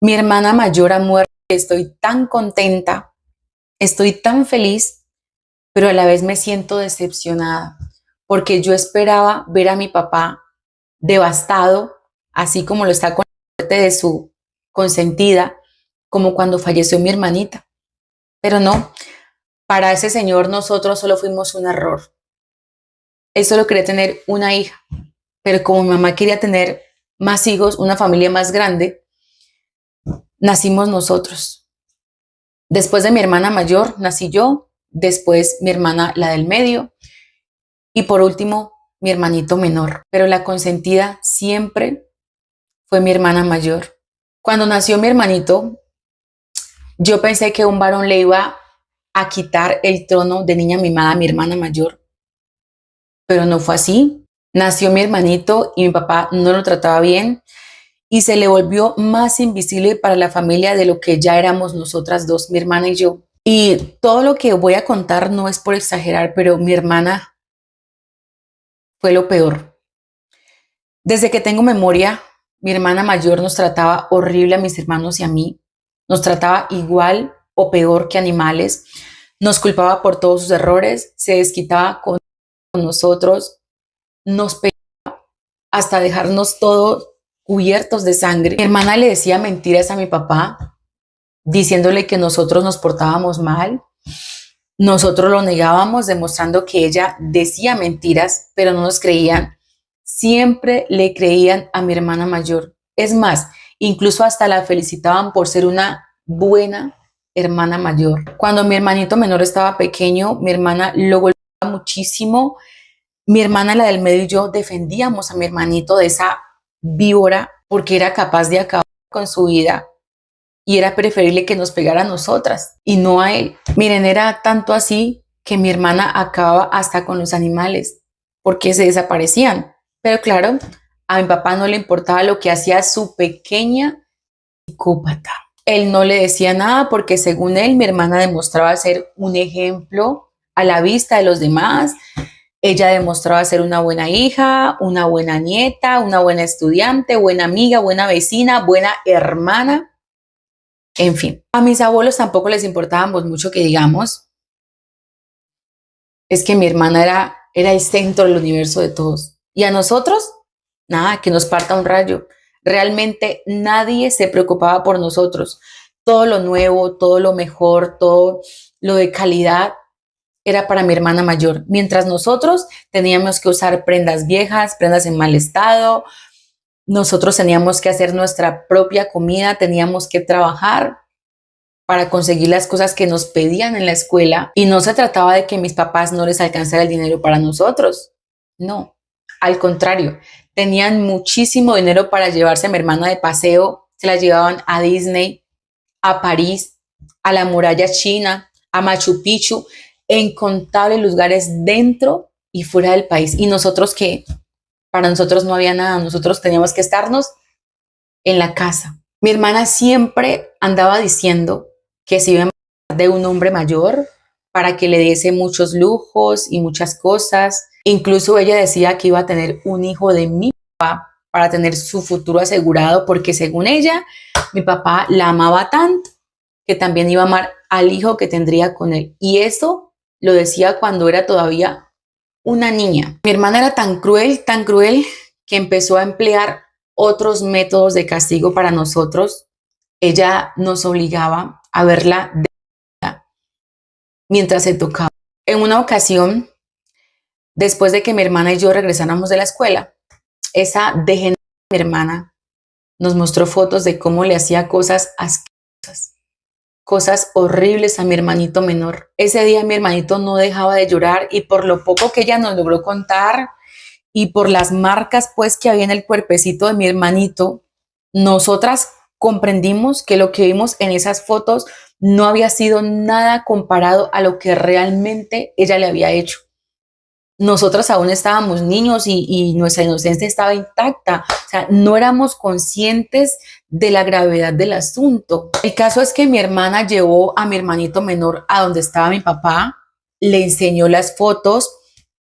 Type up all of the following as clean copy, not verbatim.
Mi hermana mayor ha muerto, estoy tan contenta, estoy tan feliz, pero a la vez me siento decepcionada, porque yo esperaba ver a mi papá devastado, así como lo está con la muerte de su consentida, como cuando falleció mi hermanita. Pero no, para ese señor nosotros solo fuimos un error. Él solo quería tener una hija, pero como mi mamá quería tener más hijos, una familia más grande, nacimos nosotros. Después de mi hermana mayor, nací yo, después mi hermana, la del medio, y por último, mi hermanito menor. Pero la consentida siempre fue mi hermana mayor. Cuando nació mi hermanito, yo pensé que un varón le iba a quitar el trono de niña mimada a mi hermana mayor, pero no fue así. Nació mi hermanito y mi papá no lo trataba bien y se le volvió más invisible para la familia de lo que ya éramos nosotras dos, mi hermana y yo. Y todo lo que voy a contar no es por exagerar, pero mi hermana fue lo peor. Desde que tengo memoria, mi hermana mayor nos trataba horrible a mis hermanos y a mí. Nos trataba igual o peor que animales. Nos culpaba por todos sus errores, se desquitaba con nosotros, nos pegaba hasta dejarnos todos cubiertos de sangre. Mi hermana le decía mentiras a mi papá, diciéndole que nosotros nos portábamos mal. Nosotros lo negábamos, demostrando que ella decía mentiras, pero no nos creían. Siempre le creían a mi hermana mayor. Es más, incluso hasta la felicitaban por ser una buena hermana mayor. Cuando mi hermanito menor estaba pequeño, mi hermana lo golpeaba muchísimo. Mi hermana, la del medio, y yo defendíamos a mi hermanito de esa víbora porque era capaz de acabar con su vida y era preferible que nos pegara a nosotras y no a él. Miren, era tanto así que mi hermana acababa hasta con los animales porque se desaparecían. Pero claro, a mi papá no le importaba lo que hacía su pequeña psicópata. Él no le decía nada porque según él mi hermana demostraba ser un ejemplo a la vista de los demás. Ella demostraba ser una buena hija, una buena nieta, una buena estudiante, buena amiga, buena vecina, buena hermana. En fin, a mis abuelos tampoco les importábamos mucho que digamos. Es que mi hermana era el centro del universo de todos. Y a nosotros, nada, que nos parta un rayo. Realmente nadie se preocupaba por nosotros. Todo lo nuevo, todo lo mejor, todo lo de calidad era para mi hermana mayor. Mientras nosotros teníamos que usar prendas viejas, prendas en mal estado, nosotros teníamos que hacer nuestra propia comida, teníamos que trabajar para conseguir las cosas que nos pedían en la escuela y no se trataba de que mis papás no les alcanzara el dinero para nosotros. No, al contrario, tenían muchísimo dinero para llevarse a mi hermana de paseo, se la llevaban a Disney, a París, a la muralla china, a Machu Picchu, en incontables lugares dentro y fuera del país. Y nosotros que para nosotros no había nada, nosotros teníamos que estarnos en la casa. Mi hermana siempre andaba diciendo que se iba a enamorar de un hombre mayor para que le diese muchos lujos y muchas cosas. Incluso ella decía que iba a tener un hijo de mi papá para tener su futuro asegurado, porque según ella, mi papá la amaba tanto que también iba a amar al hijo que tendría con él. Y eso lo decía cuando era todavía una niña. Mi hermana era tan cruel, que empezó a emplear otros métodos de castigo para nosotros. Ella nos obligaba a verla mientras se tocaba. En una ocasión, después de que mi hermana y yo regresáramos de la escuela, esa degenerada mi hermana nos mostró fotos de cómo le hacía cosas asquerosas, cosas horribles a mi hermanito menor. Ese día mi hermanito no dejaba de llorar y por lo poco que ella nos logró contar y por las marcas pues que había en el cuerpecito de mi hermanito, nosotras comprendimos que lo que vimos en esas fotos no había sido nada comparado a lo que realmente ella le había hecho. Nosotras aún estábamos niños y nuestra inocencia estaba intacta, o sea, no éramos conscientes de la gravedad del asunto. El caso es que mi hermana llevó a mi hermanito menor a donde estaba mi papá, le enseñó las fotos,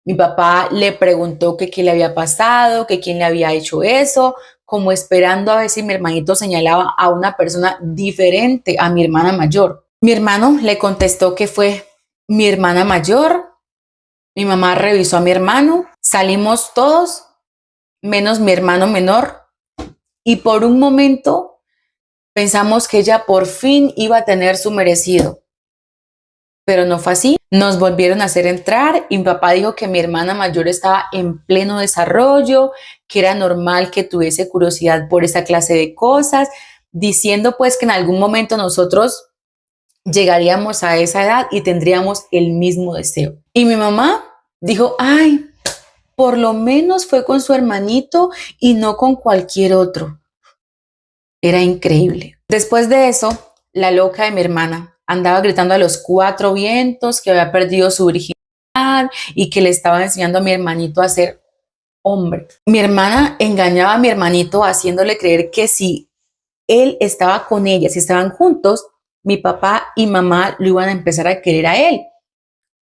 mi papá le preguntó que qué le había pasado, que quién le había hecho eso, como esperando a ver si mi hermanito señalaba a una persona diferente a mi hermana mayor. Mi hermano le contestó que fue mi hermana mayor. Mi mamá revisó a mi hermano, salimos todos, menos mi hermano menor, y por un momento pensamos que ella por fin iba a tener su merecido. Pero no fue así. Nos volvieron a hacer entrar y mi papá dijo que mi hermana mayor estaba en pleno desarrollo, que era normal que tuviese curiosidad por esa clase de cosas, diciendo pues que en algún momento nosotros llegaríamos a esa edad y tendríamos el mismo deseo. Y mi mamá dijo, ay, por lo menos fue con su hermanito y no con cualquier otro. Era increíble. Después de eso, la loca de mi hermana andaba gritando a los cuatro vientos que había perdido su virginidad y que le estaba enseñando a mi hermanito a ser hombre. Mi hermana engañaba a mi hermanito haciéndole creer que si él estaba con ella, si estaban juntos, mi papá y mamá lo iban a empezar a querer a él.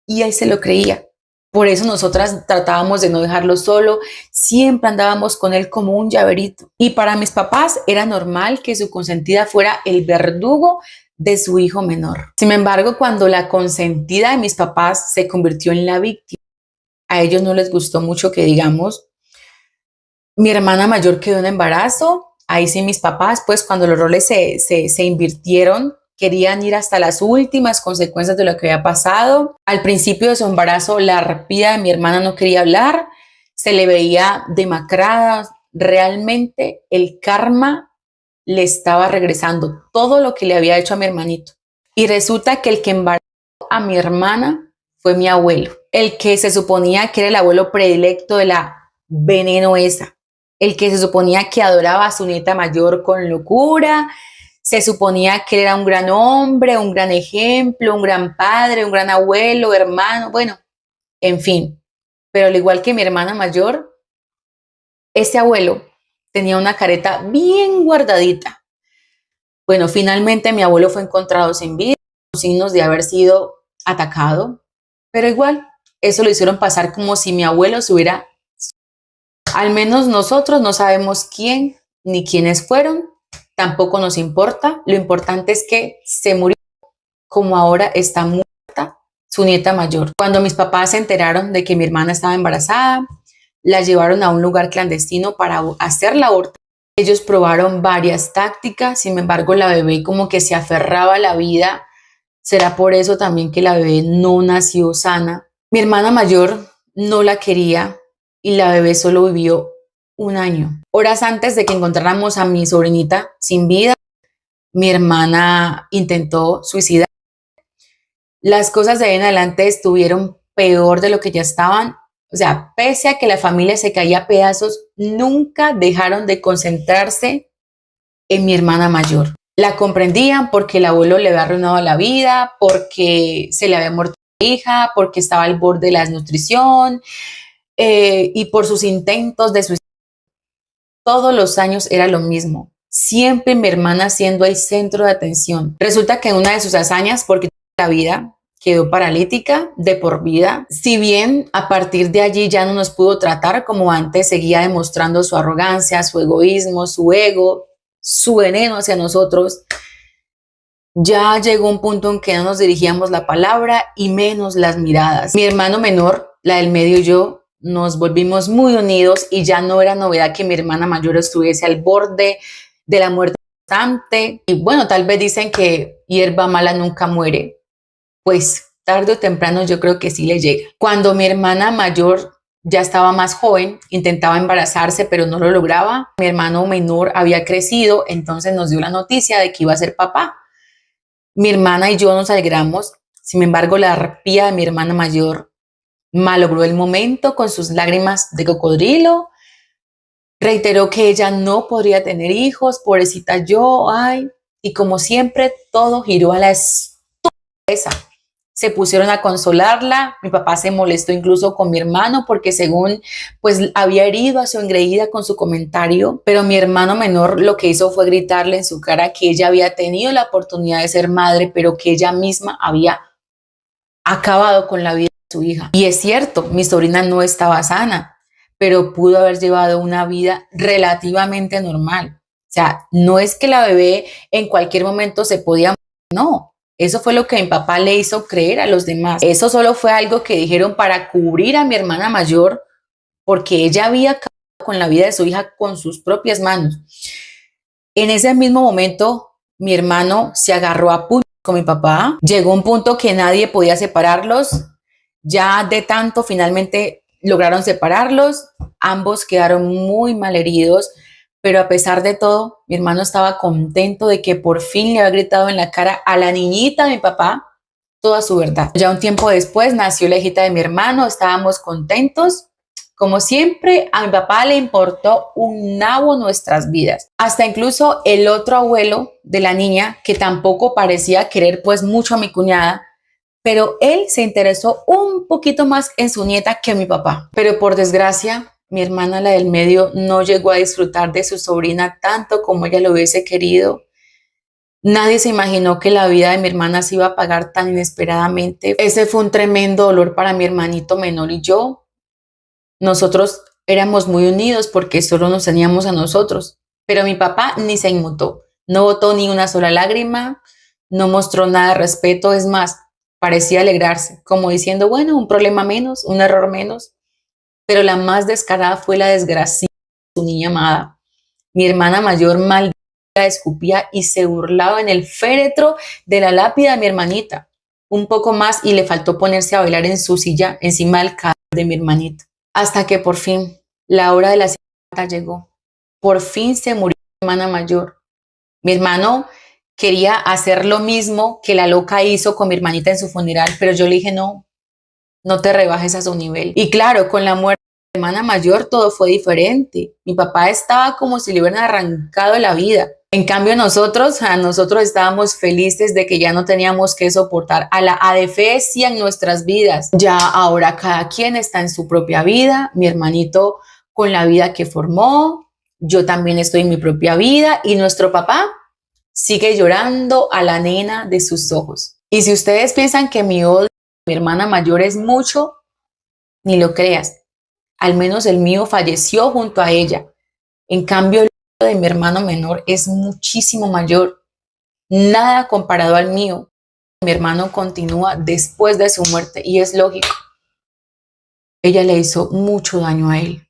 Y él se lo creía. Por eso nosotras tratábamos de no dejarlo solo, siempre andábamos con él como un llaverito. Y para mis papás era normal que su consentida fuera el verdugo de su hijo menor. Sin embargo, cuando la consentida de mis papás se convirtió en la víctima, a ellos no les gustó mucho que digamos. Mi hermana mayor quedó en embarazo. Ahí sí mis papás, pues cuando los roles se invirtieron, querían ir hasta las últimas consecuencias de lo que había pasado. Al principio de su embarazo, la arpía de mi hermana no quería hablar, se le veía demacrada. Realmente el karma le estaba regresando todo lo que le había hecho a mi hermanito. Y resulta que el que embarazó a mi hermana fue mi abuelo, el que se suponía que era el abuelo predilecto de la veneno esa, el que se suponía que adoraba a su nieta mayor con locura. Se suponía que él era un gran hombre, un gran ejemplo, un gran padre, un gran abuelo, hermano, bueno, en fin. Pero al igual que mi hermana mayor, este abuelo tenía una careta bien guardadita. Bueno, finalmente mi abuelo fue encontrado sin vida, con signos de haber sido atacado, pero igual, eso lo hicieron pasar como si mi abuelo se hubiera... Al menos nosotros no sabemos quién ni quiénes fueron. Tampoco nos importa, lo importante es que se murió como ahora está muerta su nieta mayor. Cuando mis papás se enteraron de que mi hermana estaba embarazada, la llevaron a un lugar clandestino para hacer la aborto. Ellos probaron varias tácticas, sin embargo la bebé como que se aferraba a la vida. Será por eso también que la bebé no nació sana. Mi hermana mayor no la quería y la bebé solo vivió un año. Horas antes de que encontráramos a mi sobrinita sin vida, mi hermana intentó suicidar. Las cosas de ahí en adelante estuvieron peor de lo que ya estaban. O sea, pese a que la familia se caía a pedazos, nunca dejaron de concentrarse en mi hermana mayor. La comprendían porque el abuelo le había arruinado la vida, porque se le había muerto la hija, porque estaba al borde de la desnutrición y por sus intentos de suicidio. Todos los años era lo mismo. Siempre mi hermana siendo el centro de atención. Resulta que en una de sus hazañas, porque la vida quedó paralítica de por vida. Si bien a partir de allí ya no nos pudo tratar como antes, seguía demostrando su arrogancia, su egoísmo, su ego, su veneno hacia nosotros. Ya llegó un punto en que no nos dirigíamos la palabra y menos las miradas. Mi hermano menor, la del medio y yo, nos volvimos muy unidos y ya no era novedad que mi hermana mayor estuviese al borde de la muerte constante. Y bueno, tal vez dicen que hierba mala nunca muere. Pues tarde o temprano yo creo que sí le llega. Cuando mi hermana mayor ya estaba más joven, intentaba embarazarse pero no lo lograba. Mi hermano menor había crecido, entonces nos dio la noticia de que iba a ser papá. Mi hermana y yo nos alegramos. Sin embargo, la arpía de mi hermana mayor malogró el momento con sus lágrimas de cocodrilo. Reiteró que ella no podría tener hijos, pobrecita yo, ay. Y como siempre, todo giró a la estupidez. Se pusieron a consolarla. Mi papá se molestó incluso con mi hermano porque según pues había herido a su engreída con su comentario, pero mi hermano menor lo que hizo fue gritarle en su cara que ella había tenido la oportunidad de ser madre, pero que ella misma había acabado con la vida de su hija. Y es cierto, mi sobrina no estaba sana, pero pudo haber llevado una vida relativamente normal. O sea, no es que la bebé en cualquier momento se podía morir, no. Eso fue lo que mi papá le hizo creer a los demás. Eso solo fue algo que dijeron para cubrir a mi hermana mayor, porque ella había acabado con la vida de su hija con sus propias manos. En ese mismo momento, mi hermano se agarró a puños con mi papá. Llegó un punto que nadie podía separarlos. Ya de tanto, finalmente lograron separarlos. Ambos quedaron muy mal heridos, pero a pesar de todo, mi hermano estaba contento de que por fin le había gritado en la cara a la niñita de mi papá toda su verdad. Ya un tiempo después nació la hijita de mi hermano, estábamos contentos. Como siempre, a mi papá le importó un nabo nuestras vidas. Hasta incluso el otro abuelo de la niña, que tampoco parecía querer pues mucho a mi cuñada, pero él se interesó un poquito más en su nieta que mi papá. Pero por desgracia, mi hermana, la del medio, no llegó a disfrutar de su sobrina tanto como ella lo hubiese querido. Nadie se imaginó que la vida de mi hermana se iba a apagar tan inesperadamente. Ese fue un tremendo dolor para mi hermanito menor y yo. Nosotros éramos muy unidos porque solo nos teníamos a nosotros, pero mi papá ni se inmutó, no botó ni una sola lágrima, no mostró nada de respeto, es más, parecía alegrarse, como diciendo, bueno, un problema menos, un error menos, pero la más descarada fue la desgracia de su niña amada. Mi hermana mayor maldita, escupía y se burlaba en el féretro de la lápida de mi hermanita. Un poco más y le faltó ponerse a bailar en su silla encima del cadáver de mi hermanita. Hasta que por fin la hora de la santa llegó. Por fin se murió mi hermana mayor. Mi hermano quería hacer lo mismo que la loca hizo con mi hermanita en su funeral, pero yo le dije, no, no te rebajes a su nivel. Y claro, con la muerte de mi hermana mayor todo fue diferente. Mi papá estaba como si le hubieran arrancado la vida. En cambio nosotros estábamos felices de que ya no teníamos que soportar a la adefesia en nuestras vidas. Ya ahora cada quien está en su propia vida, mi hermanito con la vida que formó, yo también estoy en mi propia vida y nuestro papá sigue llorando a la nena de sus ojos. Y si ustedes piensan que mi odio a mi hermana mayor es mucho, ni lo creas. Al menos el mío falleció junto a ella. En cambio, el de mi hermano menor es muchísimo mayor, nada comparado al mío. Mi hermano continúa después de su muerte y es lógico. Ella le hizo mucho daño a él.